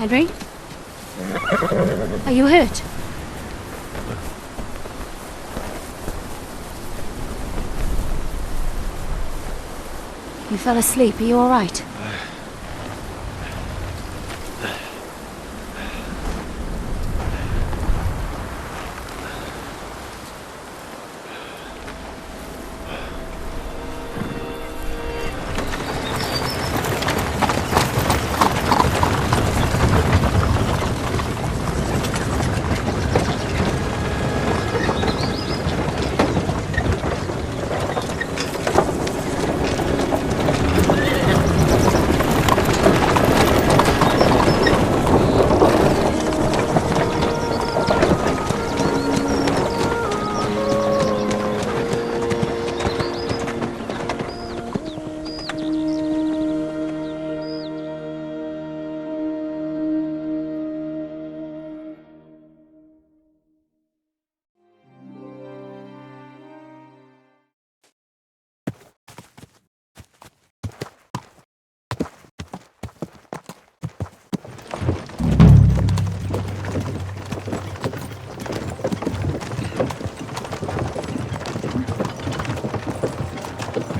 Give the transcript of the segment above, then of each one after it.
Henry? Are you hurt? You fell asleep. Are you all right?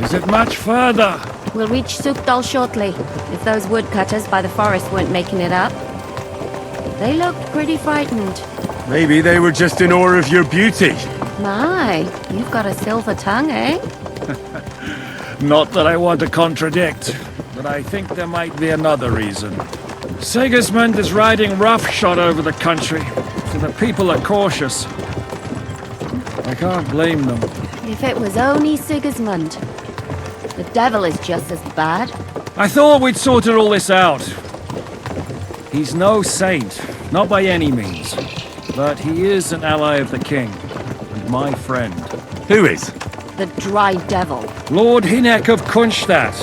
Is it much further? We'll reach Sukdal shortly, if those woodcutters by the forest weren't making it up. They looked pretty frightened. Maybe they were just in awe of your beauty. My, you've got a silver tongue, eh? Not that I want to contradict, but I think there might be another reason. Sigismund is riding roughshod over the country, so the people are cautious. I can't blame them. If it was only Sigismund. The devil is just as bad. I thought we'd sorted all this out. He's no saint, not by any means. But he is an ally of the king, and my friend. Who is? The Dry Devil. Lord Hynek of Kunstadt,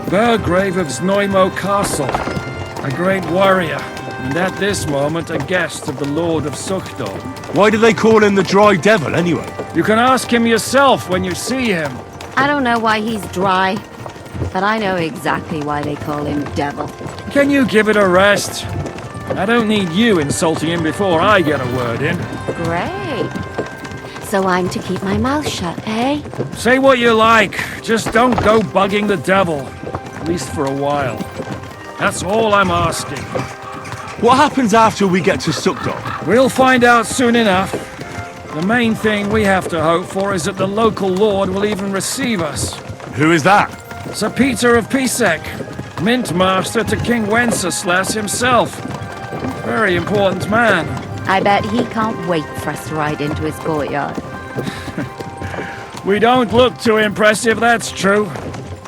Burgrave of Znojmo Castle, a great warrior, and at this moment a guest of the Lord of Sukdal. Why do they call him the Dry Devil, anyway? You can ask him yourself when you see him. I don't know why he's dry, but I know exactly why they call him Devil. Can you give it a rest? I don't need you insulting him before I get a word in. Great. So I'm to keep my mouth shut, eh? Say what you like, just don't go bugging the devil. At least for a while. That's all I'm asking. What happens after we get to Sukdal? We'll find out soon enough. The main thing we have to hope for is that the local lord will even receive us. Who is that? Sir Peter of Pisek, Mint Master to King Wenceslas himself. Very important man. I bet he can't wait for us to ride into his courtyard. We don't look too impressive, that's true.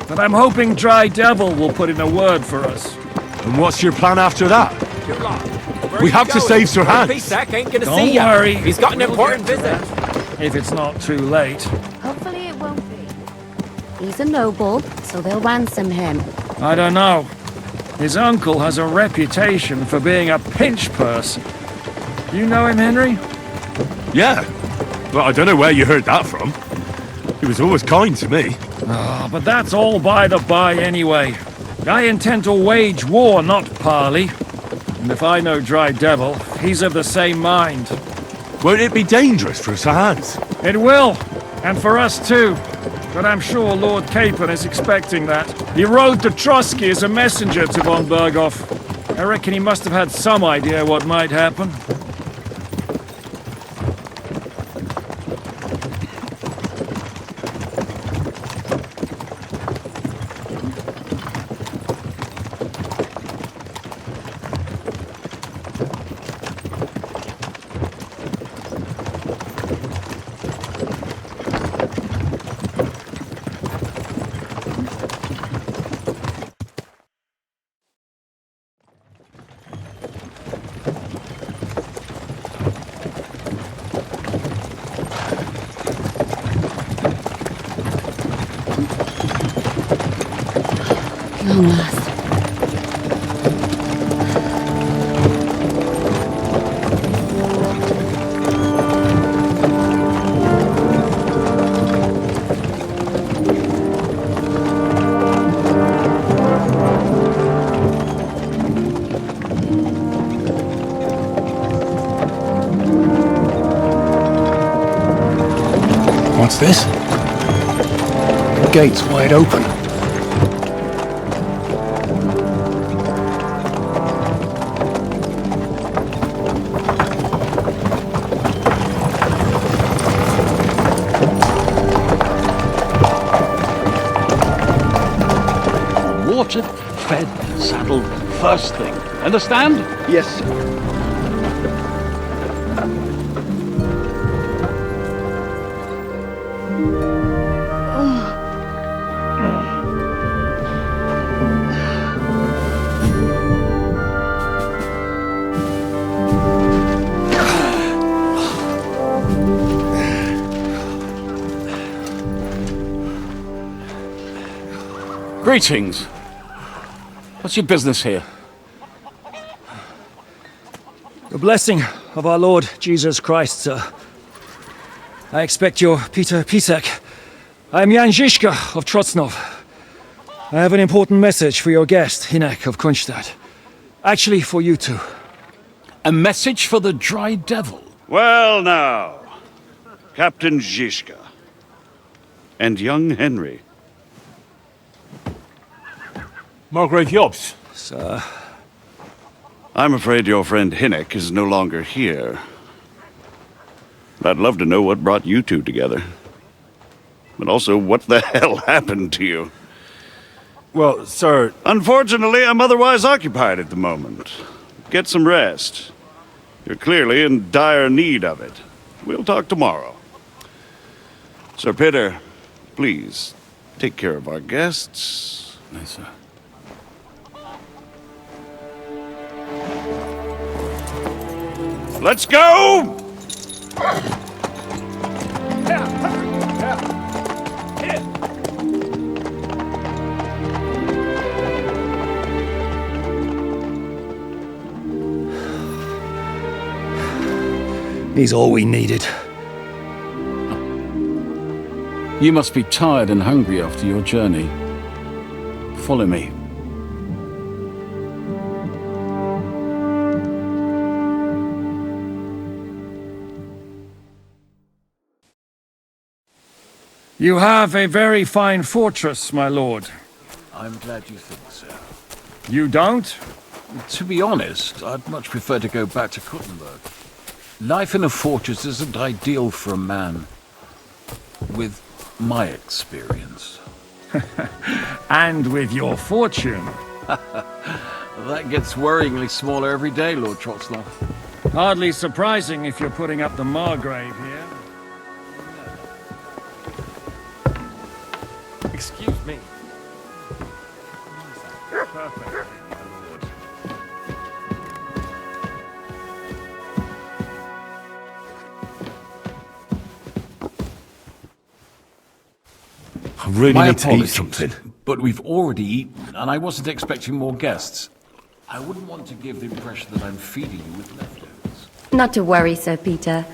But I'm hoping Dry Devil will put in a word for us. And what's your plan after that? We have to save Sir Hans. Ain't gonna Don't see ya. worry. He's got an important visit. If it's not too late. Hopefully it won't be. He's a noble, so they'll ransom him. I don't know. His uncle has a reputation for being a pinch purse. You know him, Henry? Yeah. Well, I don't know where you heard that from. He was always kind to me. Oh, but that's all by the by anyway. I intend to wage war, not parley. And if I know Dry Devil, he's of the same mind. Won't it be dangerous for Sir Hans? It will, and for us too. But I'm sure Lord Capon is expecting that. He rode to Trotsky as a messenger to von Berghoff. I reckon he must have had some idea what might happen. Long last. this? The gate's wide open. Watered, fed, saddled, first thing. Understand? Yes, sir. Greetings. What's your business here? The blessing of our Lord Jesus Christ, sir. I expect you're Peter Pisek. I am Jan Žižka of Trocnov. I have an important message for your guest, Hinek of Kunstad. Actually, for you two. A message for the Dry Devil. Well now, Captain Žižka and young Henry. Margrave Jobs. Sir. I'm afraid your friend Hinek is no longer here. I'd love to know what brought you two together. But also, what the hell happened to you? Well, sir, Unfortunately, I'm otherwise occupied at the moment. Get some rest. You're clearly in dire need of it. We'll talk tomorrow. Sir Peter, please, take care of our guests. Yes, sir. Let's go! He's all we needed. You must be tired and hungry after your journey. Follow me. You have a very fine fortress, my lord. I'm glad you think so. You don't? To be honest, I'd much prefer to go back to Kuttenberg. Life in a fortress isn't ideal for a man with my experience. And with your fortune. That gets worryingly smaller every day, Lord Trotznov. Hardly surprising if you're putting up the Margrave here. excuse me. Perfect, my lord. I really My need to eat apologies, something. but we've already eaten, and I wasn't expecting more guests. I wouldn't want to give the impression that I'm feeding you with leftovers. Not to worry, Sir Peter.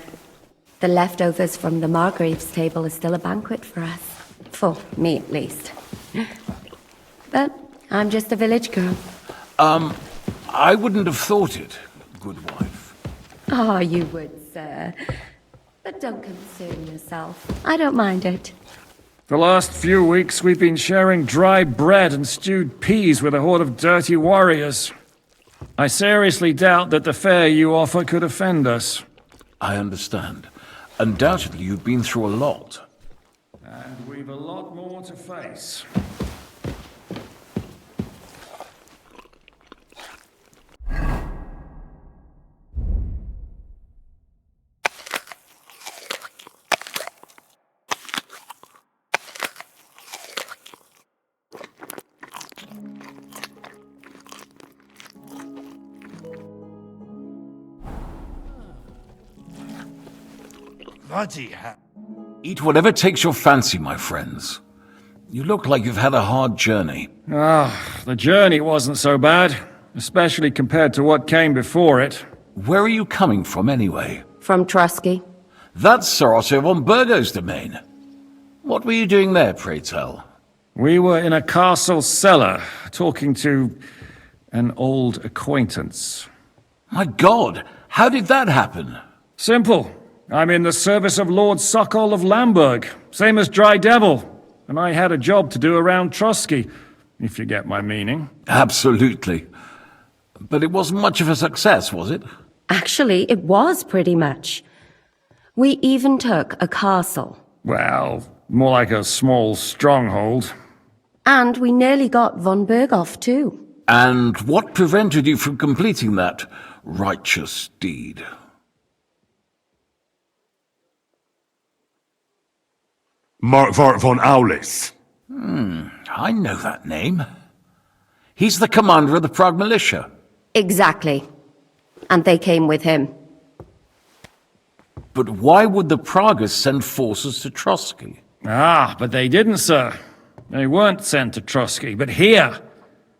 The leftovers from the Margrave's table is still a banquet for us. For me, at least. But I'm just a village girl. I wouldn't have thought it, good wife. Oh, you would, sir. But don't concern yourself. I don't mind it. The last few weeks we've been sharing dry bread and stewed peas with a horde of dirty warriors. I seriously doubt that the fare you offer could offend us. I understand. Undoubtedly, you've been through a lot. And we've a lot more to face. Bloody hell. Eat whatever takes your fancy, my friends. You look like you've had a hard journey. The journey wasn't so bad, especially compared to what came before it. Where are you coming from, anyway? From Trusky. That's Sir Otto von Burgo's domain. What were you doing there, pray tell? We were in a castle cellar, talking to an old acquaintance. My God, how did that happen? Simple. I'm in the service of Lord Sokol of Lamberg, same as Dry Devil, and I had a job to do around Trotsky, if you get my meaning. Absolutely. But it wasn't much of a success, was it? Actually, it was pretty much. We even took a castle. Well, more like a small stronghold. And we nearly got von Berghoff, too. And what prevented you from completing that righteous deed? Markvart von Aulis. I know that name. He's the commander of the Prague militia. Exactly. And they came with him. But why would the Praguers send forces to Trotsky? Ah, but they didn't, sir. They weren't sent to Trotsky, but here.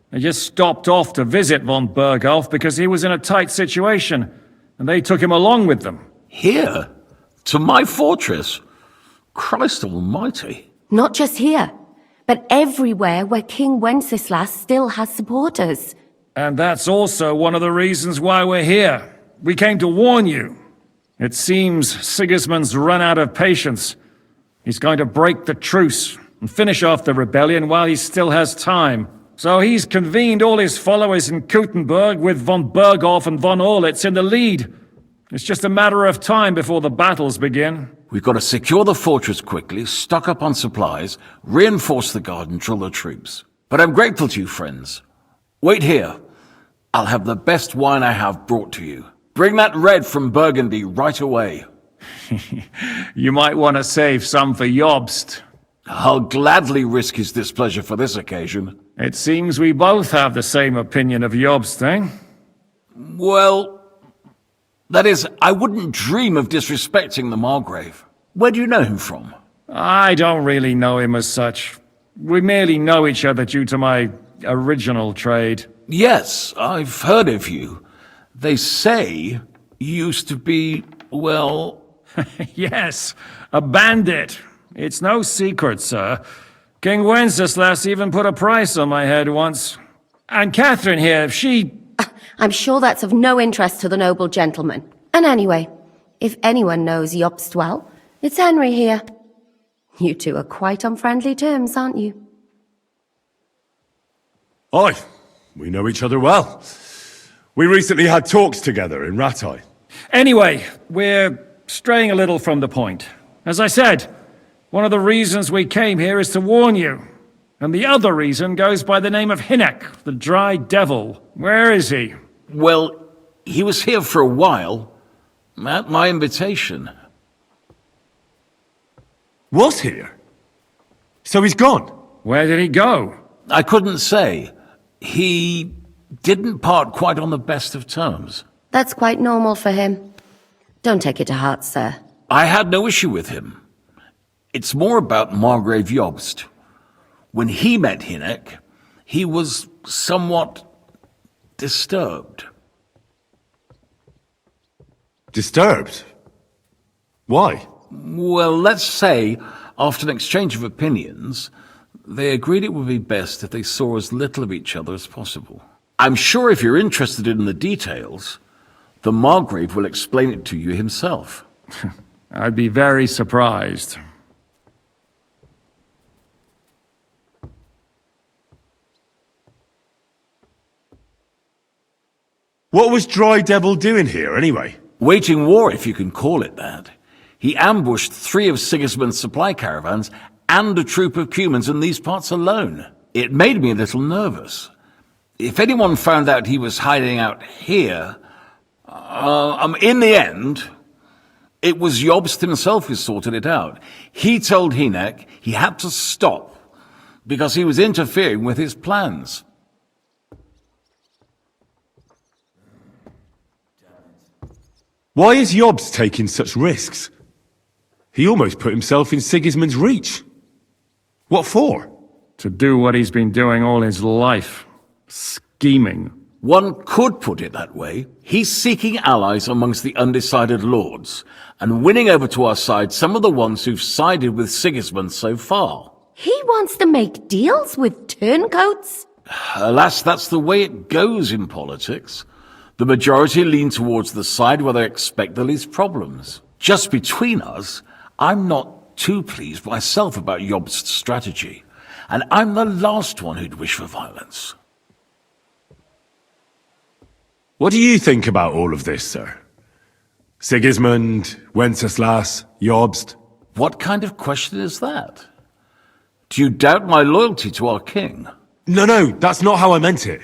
They just stopped off to visit von Berghoff because he was in a tight situation, and they took him along with them. Here? To my fortress? Christ almighty. Not just here, but everywhere where King Wenceslas still has supporters. And that's also one of the reasons why we're here. We came to warn you. It seems Sigismund's run out of patience. He's going to break the truce and finish off the rebellion while he still has time. So he's convened all his followers in Kuttenberg with von Berghoff and von Orlitz in the lead. It's just a matter of time before the battles begin. We've got to secure the fortress quickly, stock up on supplies, reinforce the guard and drill the troops. But I'm grateful to you, friends. Wait here. I'll have the best wine I have brought to you. Bring that red from Burgundy right away. You might want to save some for Jobst. I'll gladly risk his displeasure for this occasion. It seems we both have the same opinion of Jobst, eh? Well, that is, I wouldn't dream of disrespecting the Margrave. Where do you know him from? I don't really know him as such. We merely know each other due to my original trade. Yes, I've heard of you. They say you used to be, well... Yes, a bandit. It's no secret, sir. King Wenceslas even put a price on my head once. And Catherine here, I'm sure that's of no interest to the noble gentleman. And anyway, if anyone knows Jobst well, it's Henry here. You two are quite on friendly terms, aren't you? Aye, we know each other well. We recently had talks together in Rattay. Anyway, we're straying a little from the point. As I said, one of the reasons we came here is to warn you. And the other reason goes by the name of Hinek, the Dry Devil. Where is he? Well, he was here for a while, at my invitation. Was here? So he's gone? Where did he go? I couldn't say. He didn't part quite on the best of terms. That's quite normal for him. Don't take it to heart, sir. I had no issue with him. It's more about Margrave Jobst. When he met Hinek, he was somewhat disturbed. Disturbed? Why? Well, let's say, after an exchange of opinions, they agreed it would be best if they saw as little of each other as possible. I'm sure if you're interested in the details, the Margrave will explain it to you himself. I'd be very surprised. What was Dry Devil doing here, anyway? Waging war, if you can call it that. He ambushed 3 of Sigismund's supply caravans and a troop of Cumans in these parts alone. It made me a little nervous. If anyone found out he was hiding out here... in the end, it was Jobst himself who sorted it out. He told Hinek he had to stop because he was interfering with his plans. Why is Jobst taking such risks? He almost put himself in Sigismund's reach. What for? To do what he's been doing all his life. Scheming. One could put it that way. He's seeking allies amongst the undecided lords, and winning over to our side some of the ones who've sided with Sigismund so far. He wants to make deals with turncoats? Alas, that's the way it goes in politics. The majority lean towards the side where they expect the least problems. Just between us, I'm not too pleased myself about Yob's strategy, and I'm the last one who'd wish for violence. What do you think about all of this, sir? Sigismund, Wenceslas, Jobst? What kind of question is that? Do you doubt my loyalty to our king? No, that's not how I meant it.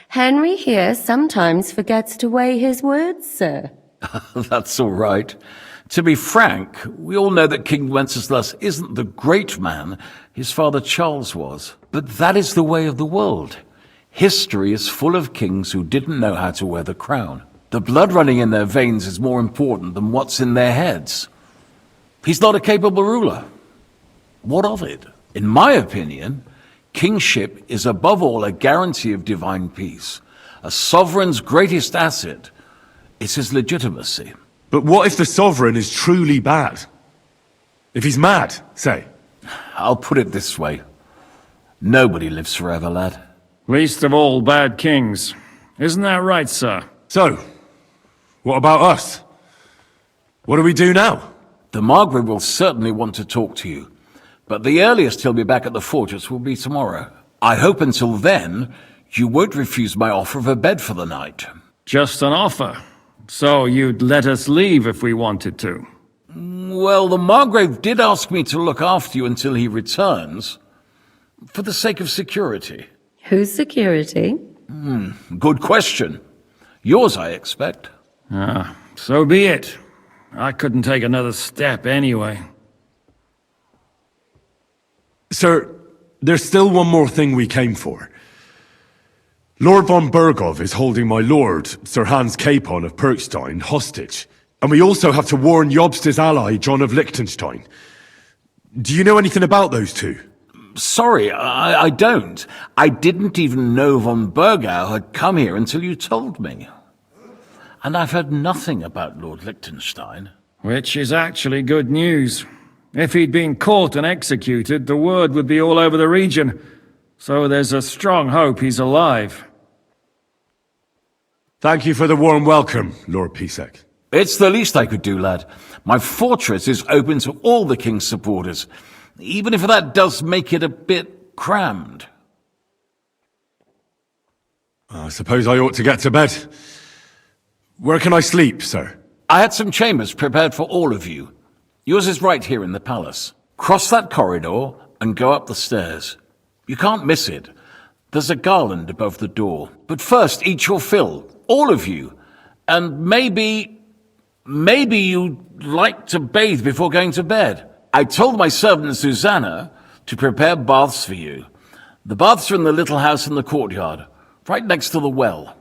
Henry here sometimes forgets to weigh his words, sir. That's all right. To be frank, we all know that King Wenceslas isn't the great man his father Charles was. But that is the way of the world. History is full of kings who didn't know how to wear the crown. The blood running in their veins is more important than what's in their heads. He's not a capable ruler. What of it? In my opinion, kingship is above all a guarantee of divine peace. A sovereign's greatest asset is his legitimacy. But what if the sovereign is truly bad? If he's mad, say? I'll put it this way. Nobody lives forever, lad. Least of all bad kings. Isn't that right, sir? So, what about us? What do we do now? The Margrave will certainly want to talk to you, but the earliest he'll be back at the fortress will be tomorrow. I hope until then, you won't refuse my offer of a bed for the night. Just an offer. So you'd let us leave if we wanted to? Well, the Margrave did ask me to look after you until he returns, for the sake of security. Whose security? Good question. Yours, I expect. So be it. I couldn't take another step anyway. Sir, there's still one more thing we came for. Lord von Bergov is holding my lord, Sir Hans Capon of Perkstein, hostage. And we also have to warn Jobst's ally, John of Liechtenstein. Do you know anything about those two? Sorry, I don't. I didn't even know von Bergau had come here until you told me. And I've heard nothing about Lord Liechtenstein. Which is actually good news. If he'd been caught and executed, the word would be all over the region. So there's a strong hope he's alive. Thank you for the warm welcome, Lord Pisek. It's the least I could do, lad. My fortress is open to all the king's supporters, even if that does make it a bit crammed. I suppose I ought to get to bed. Where can I sleep, sir? I had some chambers prepared for all of you. Yours is right here in the palace. Cross that corridor and go up the stairs. You can't miss it. There's a garland above the door. But first, eat your fill. All of you. And maybe you'd like to bathe before going to bed. I told my servant Susanna to prepare baths for you. The baths are in the little house in the courtyard, right next to the well.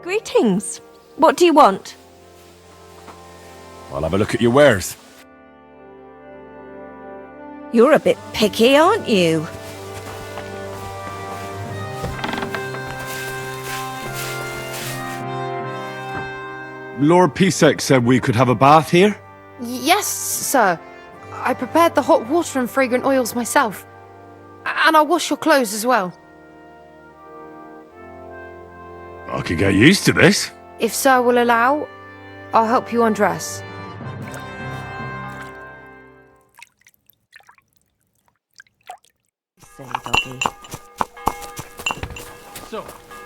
Greetings. What do you want? I'll have a look at your wares. You're a bit picky, aren't you? Lord Pisek said we could have a bath here? Yes, sir. I prepared the hot water and fragrant oils myself. And I'll wash your clothes as well. I could get used to this. If sir will allow, I'll help you undress. So,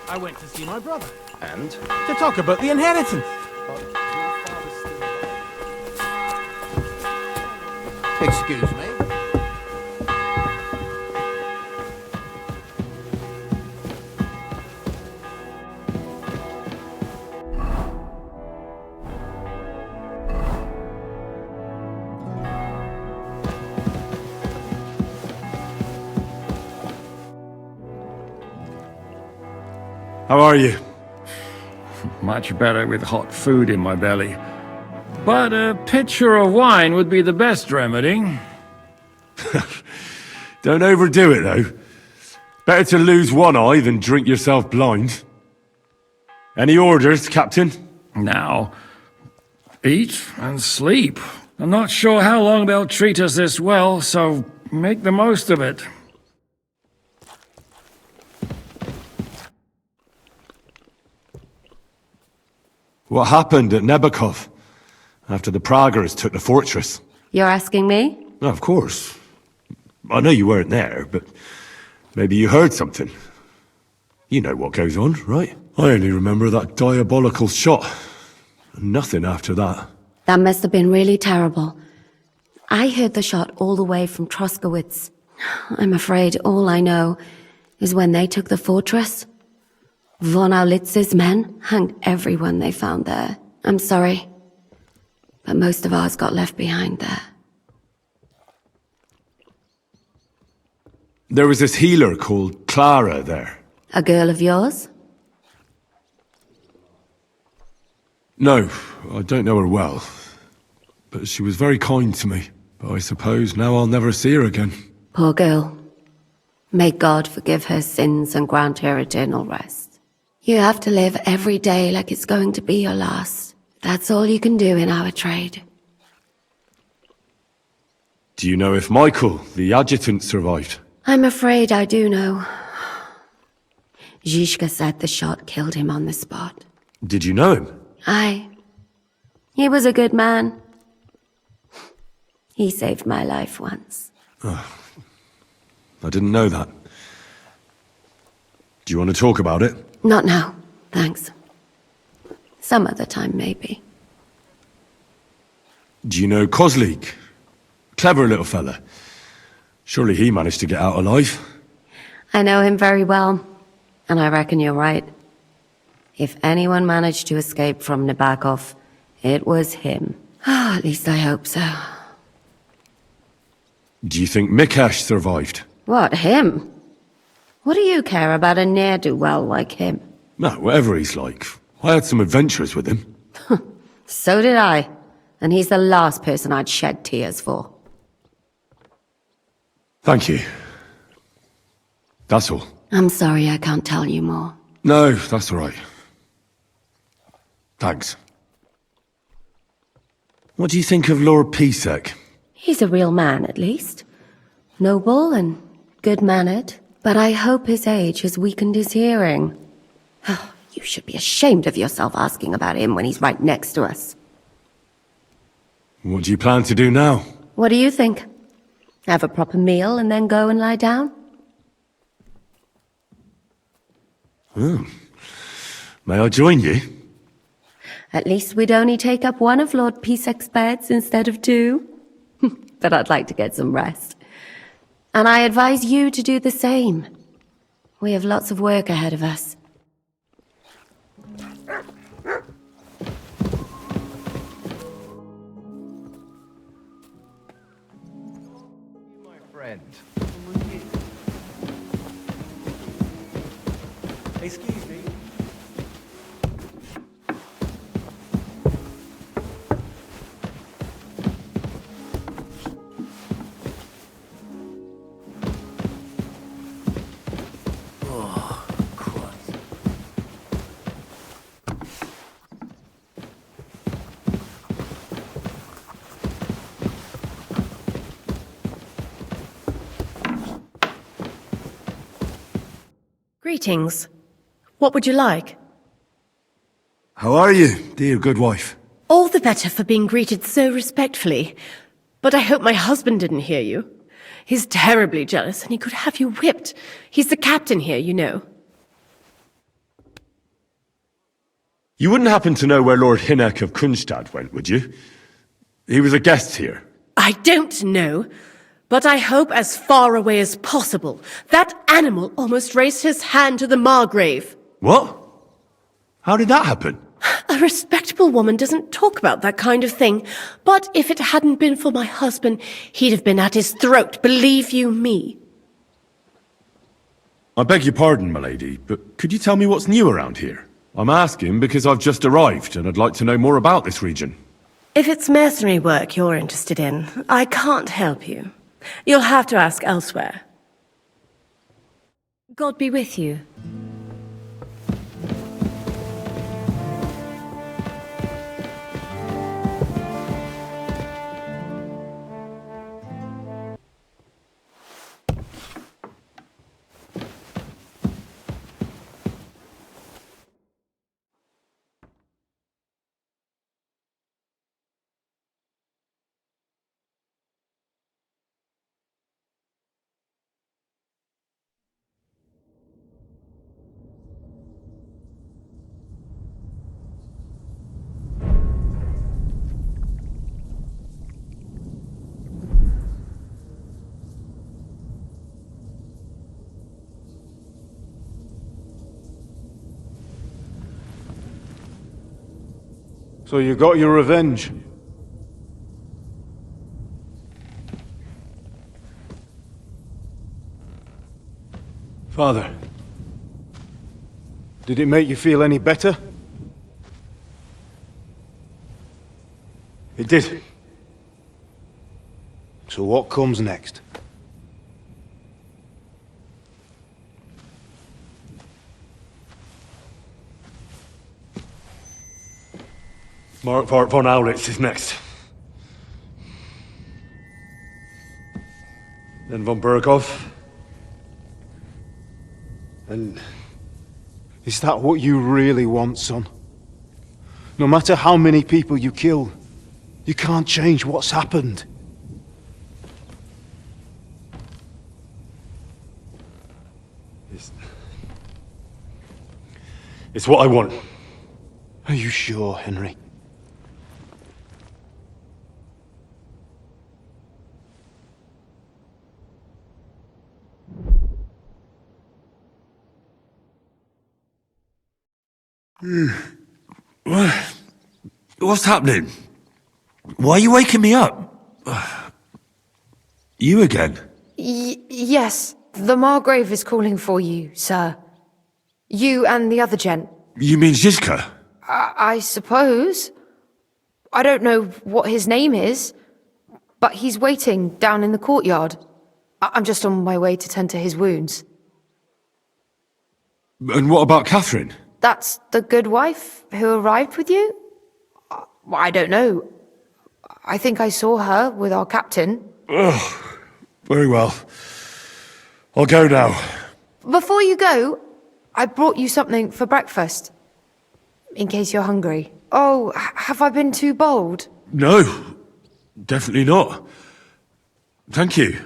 I went to see my brother. And? To talk about the inheritance. Excuse me. How are you? Much better with hot food in my belly. But a pitcher of wine would be the best remedy. Don't overdo it, though. Better to lose one eye than drink yourself blind. Any orders, Captain? Now, eat and sleep. I'm not sure how long they'll treat us this well, so make the most of it. What happened at Nebakov after the Praguers took the fortress? You're asking me? Oh, of course. I know you weren't there, but maybe you heard something. You know what goes on, right? I only remember that diabolical shot. Nothing after that. That must have been really terrible. I heard the shot all the way from Troskowitz. I'm afraid all I know is when they took the fortress, von Aulitz's men hanged everyone they found there. I'm sorry, but most of ours got left behind there. There was this healer called Clara there. A girl of yours? No, I don't know her well. But she was very kind to me. But I suppose now I'll never see her again. Poor girl. May God forgive her sins and grant her eternal rest. You have to live every day like it's going to be your last. That's all you can do in our trade. Do you know if Michael, the adjutant, survived? I'm afraid I do know. Zhishka said the shot killed him on the spot. Did you know him? Aye. He was a good man. He saved my life once. Oh, I didn't know that. Do you want to talk about it? Not now, thanks. Some other time, maybe. Do you know Kozlik? Clever little fella. Surely he managed to get out alive. I know him very well, and I reckon you're right. If anyone managed to escape from Nabokov, it was him. At least I hope so. Do you think Mikash survived? What, him? What do you care about a ne'er-do-well like him? No, whatever he's like. I had some adventures with him. So did I. And he's the last person I'd shed tears for. Thank you. That's all. I'm sorry I can't tell you more. No, that's all right. Thanks. What do you think of Lord Pisek? He's a real man, at least. Noble and good-mannered. But I hope his age has weakened his hearing. You should be ashamed of yourself asking about him when he's right next to us. What do you plan to do now? What do you think? Have a proper meal and then go and lie down? May I join you? At least we'd only take up one of Lord Pisek's beds instead of two. But I'd like to get some rest. And I advise you to do the same. We have lots of work ahead of us. My friend. Excuse me. Greetings. What would you like? How are you, dear good wife? All the better for being greeted so respectfully. But I hope my husband didn't hear you. He's terribly jealous and he could have you whipped. He's the captain here, you know. You wouldn't happen to know where Lord Hinnek of Kunstad went, would you? He was a guest here. I don't know, but I hope as far away as possible. That animal almost raised his hand to the Margrave. What? How did that happen? A respectable woman doesn't talk about that kind of thing. But if it hadn't been for my husband, he'd have been at his throat, believe you me. I beg your pardon, milady, but could you tell me what's new around here? I'm asking because I've just arrived and I'd like to know more about this region. If it's mercenary work you're interested in, I can't help you. You'll have to ask elsewhere. God be with you. So you got your revenge? Father, did it make you feel any better? It did. So what comes next? Mark von Aulitz is next. Then von Berghoff. And is that what you really want, son? No matter how many people you kill, you can't change what's happened. It's what I want. Are you sure, Henry? What's happening? Why are you waking me up? You again? Yes, the Margrave is calling for you, sir. You and the other gent. You mean Zizka? I suppose. I don't know what his name is, but he's waiting down in the courtyard. I'm just on my way to tend to his wounds. And what about Catherine? That's the good wife who arrived with you? I don't know. I think I saw her with our captain. Oh, very well. I'll go now. Before you go, I brought you something for breakfast. In case you're hungry. Oh, have I been too bold? No, definitely not. Thank you.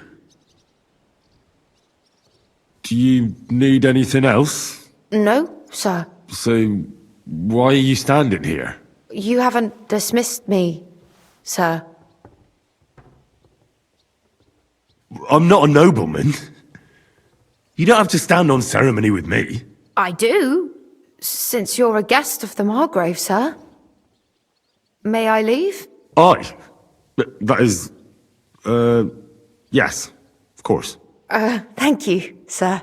Do you need anything else? No, sir. So, why are you standing here? You haven't dismissed me, sir. I'm not a nobleman. You don't have to stand on ceremony with me. I do, since you're a guest of the Margrave, sir. May I leave? That is... yes, of course. Thank you, sir.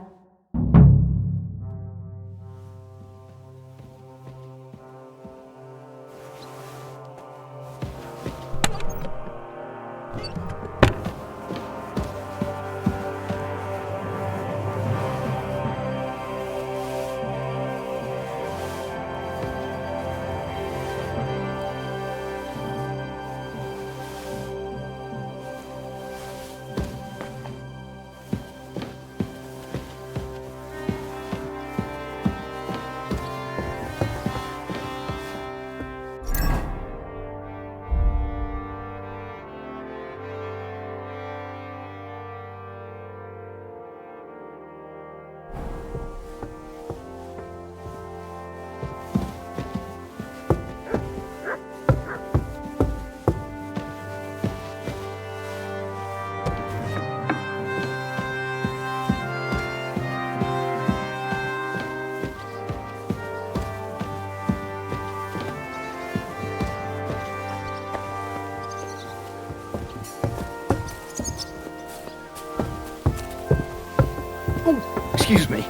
Excuse me.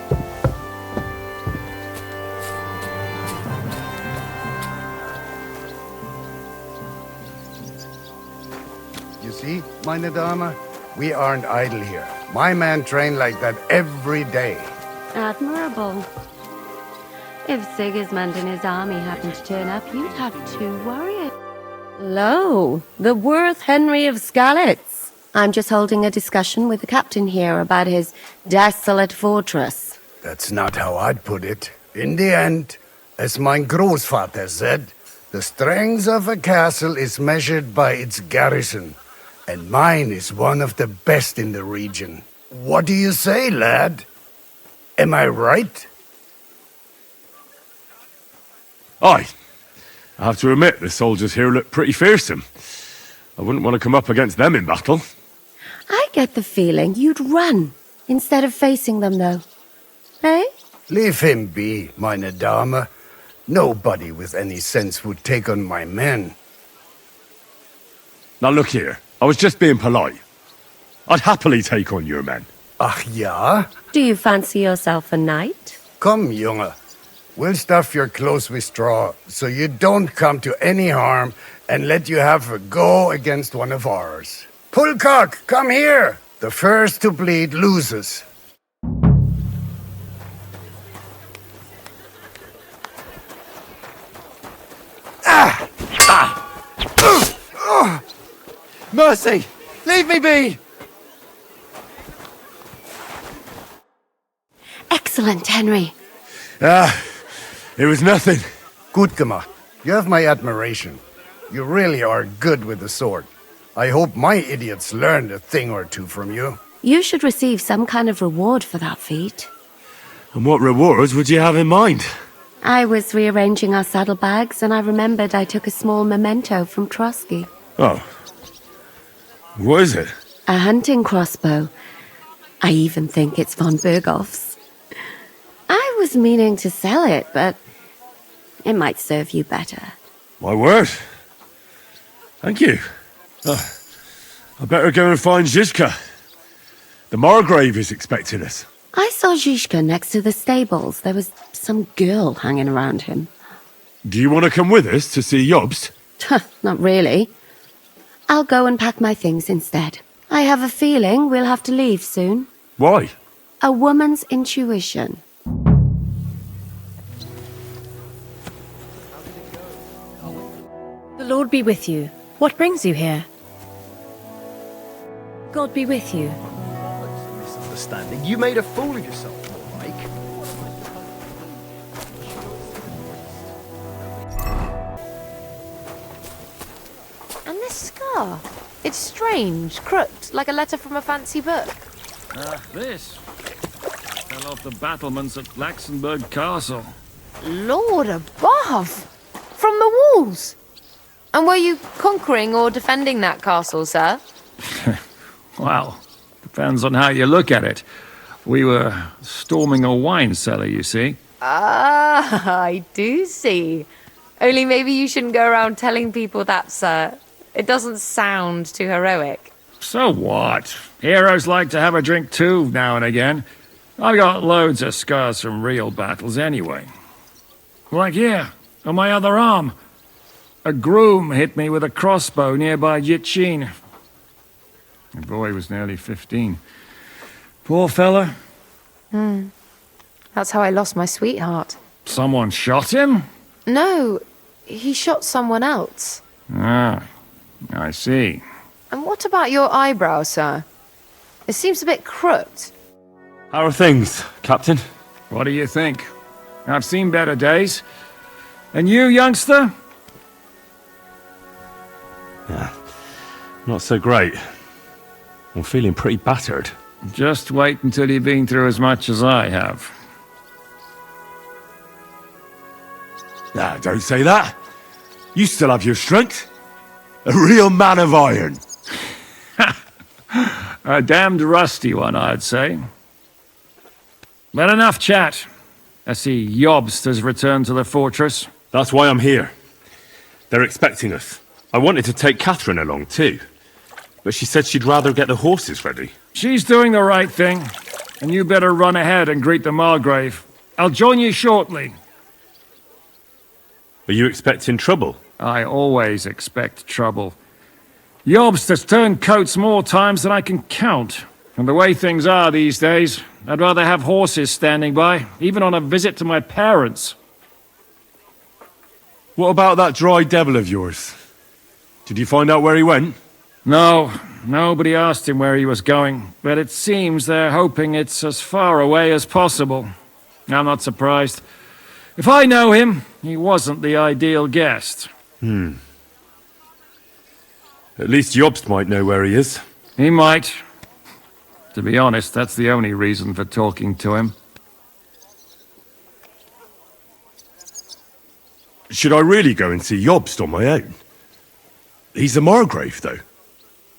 You see, meine Dame? We aren't idle here. My men train like that every day. Admirable. If Sigismund and his army happened to turn up, you'd have 2 warriors. Lo, the worth Henry of Skalitz. I'm just holding a discussion with the captain here about his desolate fortress. That's not how I'd put it. In the end, as my großvater said, the strength of a castle is measured by its garrison, and mine is one of the best in the region. What do you say, lad? Am I right? Aye. I have to admit, the soldiers here look pretty fearsome. I wouldn't want to come up against them in battle. I get the feeling you'd run instead of facing them, though. Eh? Leave him be, meine Dame. Nobody with any sense would take on my men. Now look here, I was just being polite. I'd happily take on your men. Ach ja? Do you fancy yourself a knight? Come, Junge. We'll stuff your clothes with straw, so you don't come to any harm, and let you have a go against one of ours. Pullcock, come here! The first to bleed loses. Mercy! Leave me be! Excellent, Henry. It was nothing. Gut gemacht. You have my admiration. You really are good with the sword. I hope my idiots learned a thing or two from you. You should receive some kind of reward for that feat. And what rewards would you have in mind? I was rearranging our saddlebags, and I remembered I took a small memento from Trotsky. Oh. What is it? A hunting crossbow. I even think it's von Berghoff's. I was meaning to sell it, but it might serve you better. My word. Thank you. I better go and find Zizka. The Margrave is expecting us. I saw Zizka next to the stables. There was some girl hanging around him. Do you want to come with us to see Jobst? Not really. I'll go and pack my things instead. I have a feeling we'll have to leave soon. Why? A woman's intuition. The Lord be with you. What brings you here? God be with you. Misunderstanding. You made a fool of yourself, more like. And this scar? It's strange, crooked, like a letter from a fancy book. This fell off the battlements at Laxenburg Castle. Lord above! From the walls! And were you conquering or defending that castle, sir? Well, depends on how you look at it. We were storming a wine cellar, you see. Ah, I do see. Only maybe you shouldn't go around telling people that, sir. It doesn't sound too heroic. So what? Heroes like to have a drink too, now and again. I've got loads of scars from real battles anyway. Like here, on my other arm. A groom hit me with a crossbow nearby Jitchin. The boy was nearly 15. Poor fella. That's how I lost my sweetheart. Someone shot him? No, he shot someone else. Ah, I see. And what about your eyebrow, sir? It seems a bit crooked. How are things, Captain? What do you think? I've seen better days. And you, youngster? Yeah, not so great. I'm feeling pretty battered. Just wait until you've been through as much as I have. Nah, don't say that. You still have your strength. A real man of iron. A damned rusty one, I'd say. But enough chat. I see Jobst has returned to the fortress. That's why I'm here. They're expecting us. I wanted to take Catherine along too, but she said she'd rather get the horses ready. She's doing the right thing, and you better run ahead and greet the Margrave. I'll join you shortly. Are you expecting trouble? I always expect trouble. Jobst has turned coats more times than I can count. And the way things are these days, I'd rather have horses standing by, even on a visit to my parents. What about that dry devil of yours? Did you find out where he went? No, nobody asked him where he was going, but it seems they're hoping it's as far away as possible. I'm not surprised. If I know him, he wasn't the ideal guest. At least Jobst might know where he is. He might. To be honest, that's the only reason for talking to him. Should I really go and see Jobst on my own? He's a Margrave, though.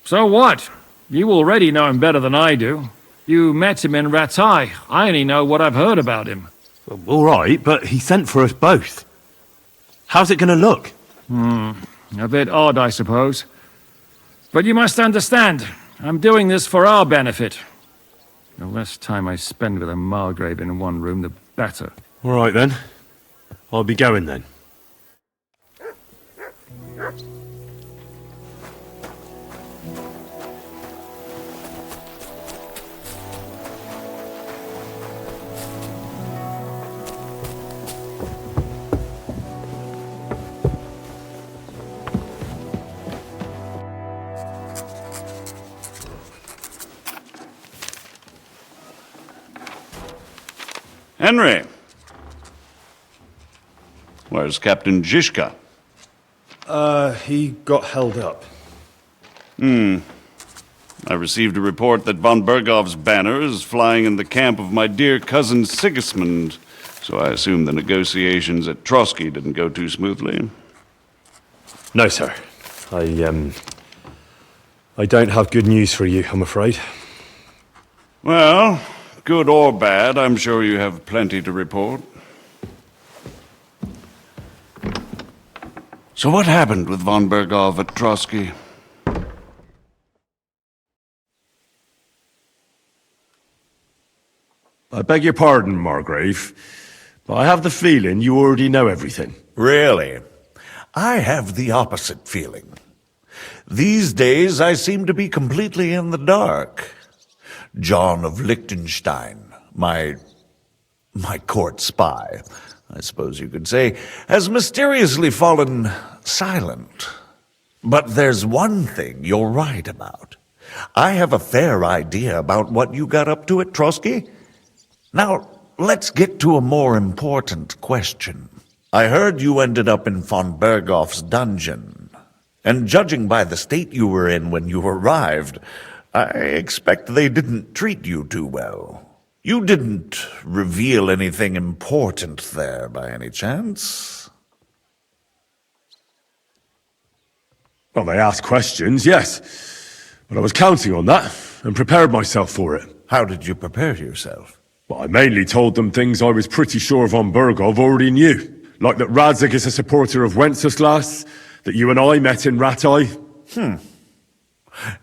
So what? You already know him better than I do. You met him in Rattay. I only know what I've heard about him. Well, all right, but he sent for us both. How's it going to look? A bit odd, I suppose. But you must understand, I'm doing this for our benefit. The less time I spend with a Margrave in one room, the better. All right, then. I'll be going, then. Henry! Where's Captain Zizka? He got held up. I received a report that von Bergov's banner is flying in the camp of my dear cousin Sigismund, so I assume the negotiations at Trotsky didn't go too smoothly. No, sir. I don't have good news for you, I'm afraid. Well, good or bad, I'm sure you have plenty to report. So what happened with von Bergov at Trotsky? I beg your pardon, Margrave, but I have the feeling you already know everything. Really? I have the opposite feeling. These days I seem to be completely in the dark. John of Liechtenstein, my court spy, I suppose you could say, has mysteriously fallen silent. But there's one thing you're right about. I have a fair idea about what you got up to at Trotsky. Now, let's get to a more important question. I heard you ended up in von Bergov's dungeon, and judging by the state you were in when you arrived, I expect they didn't treat you too well. You didn't reveal anything important there by any chance? Well, they asked questions, yes. But I was counting on that, and prepared myself for it. How did you prepare yourself? Well, I mainly told them things I was pretty sure von Bergov already knew. Like that Radzig is a supporter of Wenceslas, that you and I met in Rattay.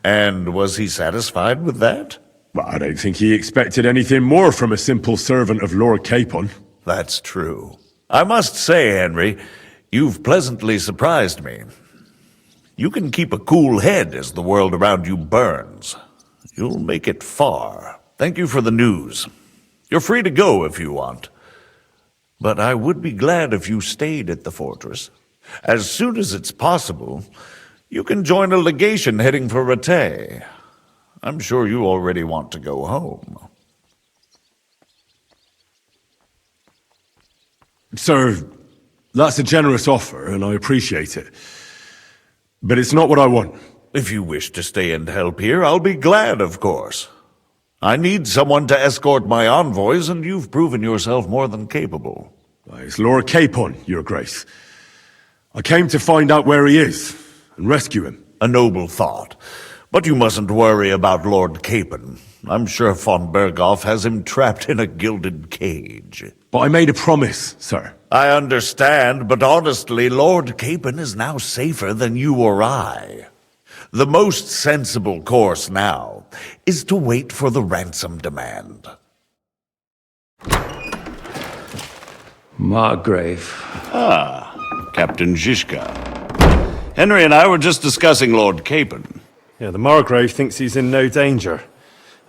And was he satisfied with that? Well, I don't think he expected anything more from a simple servant of Lord Capon. That's true. I must say, Henry, you've pleasantly surprised me. You can keep a cool head as the world around you burns. You'll make it far. Thank you for the news. You're free to go if you want. But I would be glad if you stayed at the fortress. As soon as it's possible, you can join a legation heading for Rattay. I'm sure you already want to go home. Sir, that's a generous offer, and I appreciate it. But it's not what I want. If you wish to stay and help here, I'll be glad, of course. I need someone to escort my envoys, and you've proven yourself more than capable. It's Lord Capon, Your Grace. I came to find out where he is, and rescue him. A noble thought. But you mustn't worry about Lord Capon. I'm sure von Bergov has him trapped in a gilded cage. But I made a promise, sir. I understand, but honestly, Lord Capon is now safer than you or I. The most sensible course now is to wait for the ransom demand. Margrave. Captain Zizka. Henry and I were just discussing Lord Capon. Yeah, the Margrave thinks he's in no danger.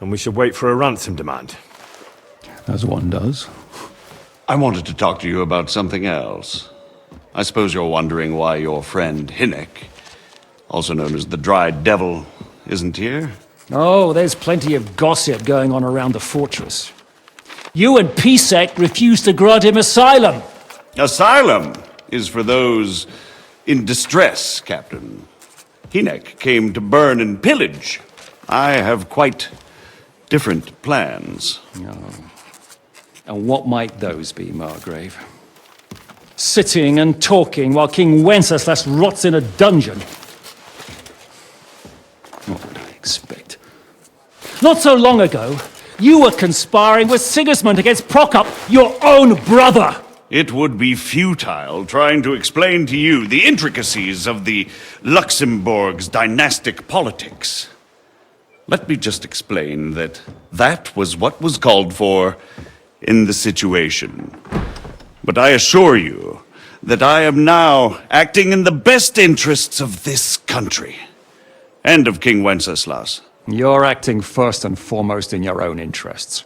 And we should wait for a ransom demand. As one does. I wanted to talk to you about something else. I suppose you're wondering why your friend Hinnek, also known as the Dried Devil, isn't here? Oh, there's plenty of gossip going on around the fortress. You and Pisek refused to grant him asylum. Asylum is for those in distress, Captain. Hinnek came to burn and pillage. I have quite different plans. And what might those be, Margrave? Sitting and talking while King Wenceslas rots in a dungeon. What would I expect? Not so long ago, you were conspiring with Sigismund against Prokop, your own brother! It would be futile trying to explain to you the intricacies of the Luxembourg's dynastic politics. Let me just explain that that was what was called for in the situation. But I assure you that I am now acting in the best interests of this country and of King Wenceslas. You're acting first and foremost in your own interests.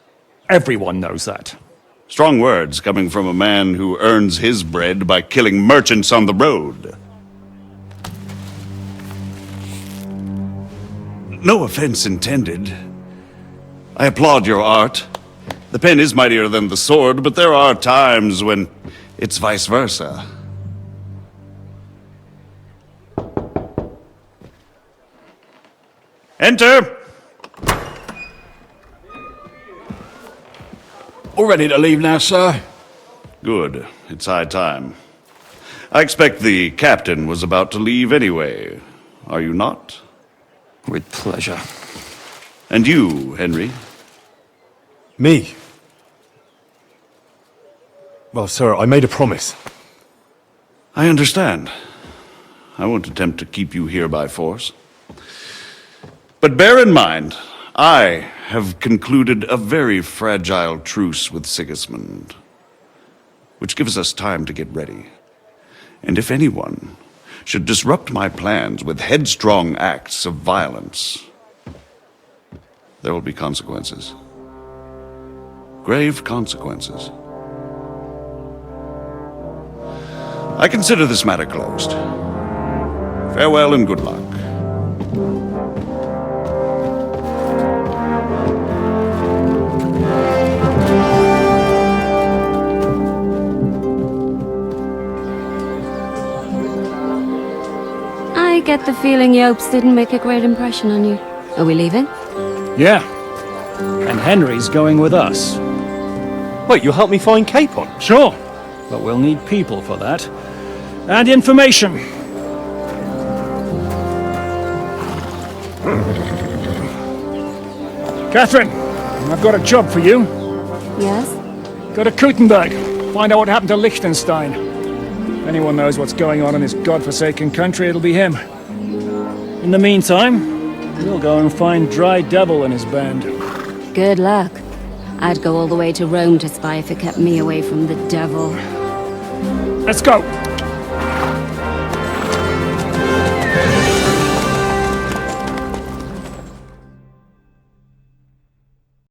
Everyone knows that. Strong words coming from a man who earns his bread by killing merchants on the road. No offense intended. I applaud your art. The pen is mightier than the sword, but there are times when it's vice versa. Enter! All ready to leave now, sir? Good. It's high time. I expect the captain was about to leave anyway. Are you not? With pleasure. And you, Henry? Me? Well, sir, I made a promise. I understand. I won't attempt to keep you here by force. But bear in mind, I have concluded a very fragile truce with Sigismund, which gives us time to get ready. And if anyone should disrupt my plans with headstrong acts of violence, there will be consequences. Grave consequences. I consider this matter closed. Farewell and good luck. I get the feeling Yopes didn't make a great impression on you. Are we leaving? Yeah. And Henry's going with us. Wait, you'll help me find Capon? Sure. But we'll need people for that. And information. Catherine, I've got a job for you. Yes? Go to Kuttenberg. Find out what happened to Liechtenstein. If anyone knows what's going on in this godforsaken country, it'll be him. In the meantime, we'll go and find Dry Devil and his band. Good luck. I'd go all the way to Rome to spy if it kept me away from the devil. Let's go!